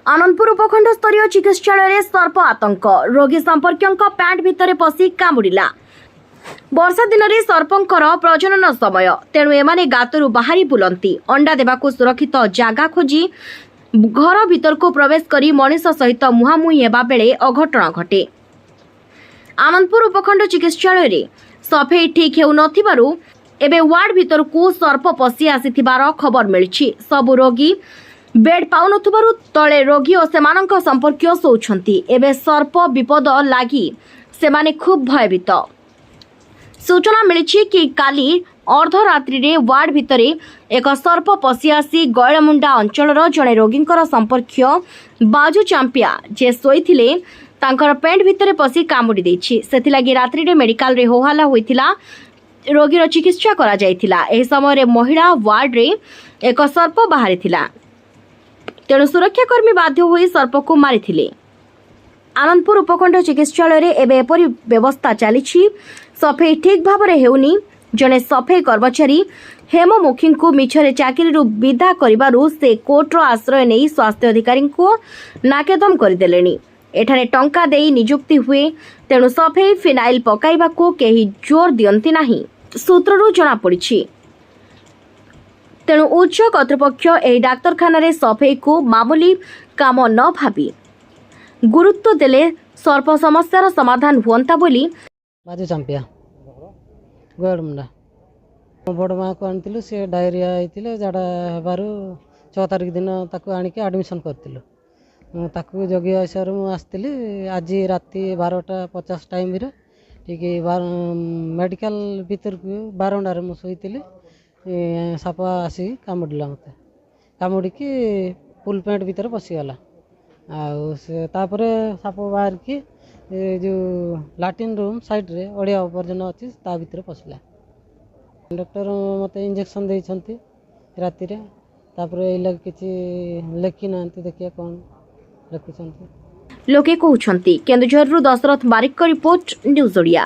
आनंदपुर उपखंड स्तरीय चिकित्सालय सर्प आतंक रोगी संपर्क पैंट भितर पशि कामुड़ा। वर्षा दिन में सर्पंकर प्रजनन समय तेणु एमाने गातरू बाहरी बुलंती अंडा देवाकू सुरक्षित जागा खोजी घर भीतर को प्रवेश करी मनीष सहित मुहांमुही हेबा बेले अघटन घटे। आनंदपुर उपखंड चिकित्सालय रे सफेई ठीक हेउ नथिबारु एबे वार्ड भीतर को सर्प पशि आसीथिबार खबर मिलिछि। सबु रोगी बेड पाउनथुबारु तळे रोगी और सेमानक संपर्क सोउछंती। एबे सर्प विपद लागी सेमाने खूब भयभीत। सूचना मिली कि काली अर्धरात्रि रे वार्ड भितर एक सर्प पशि आसी गैलमुंडा अंचलर जड़े रोगी संपर्क बाजू चांपिया जे शोइथिले तांकर पेंट भितर पशि कामुड़ी देछि। सेथिलागी रात्रि रे मेडिकल रे होहल्ला होइथिला। रोगीर चिकित्सा करा जाइथिला। एही समय रे महिला वार्ड रे एक सर्प बाहरिथिला। तेणु सुरक्षाकर्मी बाध्य होई सर्प को मारिथिले। आनंदपुर उपखंड चिकित्सालय रे एबे एपरि व्यवस्था चलीछि। सफेई ठीक भाबरे हेउनी। जने सफेई कर्मचारी हेममुखी को मिछरे चाकरी विदा करिबारु से कोर्टर आश्रय नहीं स्वास्थ्य अधिकारी को नाकेदम करदेलेनी। एठारे टंका देई नियुक्ति हुए तेणु सफेई फिनाइल पकाइबा को केही जोर दियंती नाही सूत्ररू जना पड़िछि। तेणु उच्च कर्तृपक्ष एही डाक्तरखाना रे सफेई को मामूली काम न भाबी गुरुत्व देले सर्प समस्यार समाधान हुअंता बोली बाजू चांपिया गड़मुंडा बड़ माँ को आनी सी डायरिया होता झाड़ा हेबार 6 तारिख दिन ताको आनिक आडमिशन करूँ ताकू जगी आसार मुझे आज राति 12:50 टाइम ठीक मेडिकल भीतर को बारंडार मुझे साप आसी कामुड़ा मत कामुड़ी फुल पेंट भीतर पशिगला आपर साप बाहर की जो लाट्रिन रूम साइड रे अड़िया आवर्जन अच्छी ता भीतर पशिला। डॉक्टर मत इंजेक्शन देइछंती राति रे तापर एला किछि लेखि नांती देखिया कोन लिखुछंती। लोके कहउछंती। केन्दुझररू दशरथ बारिक रिपोर्ट न्यूज ओडिया।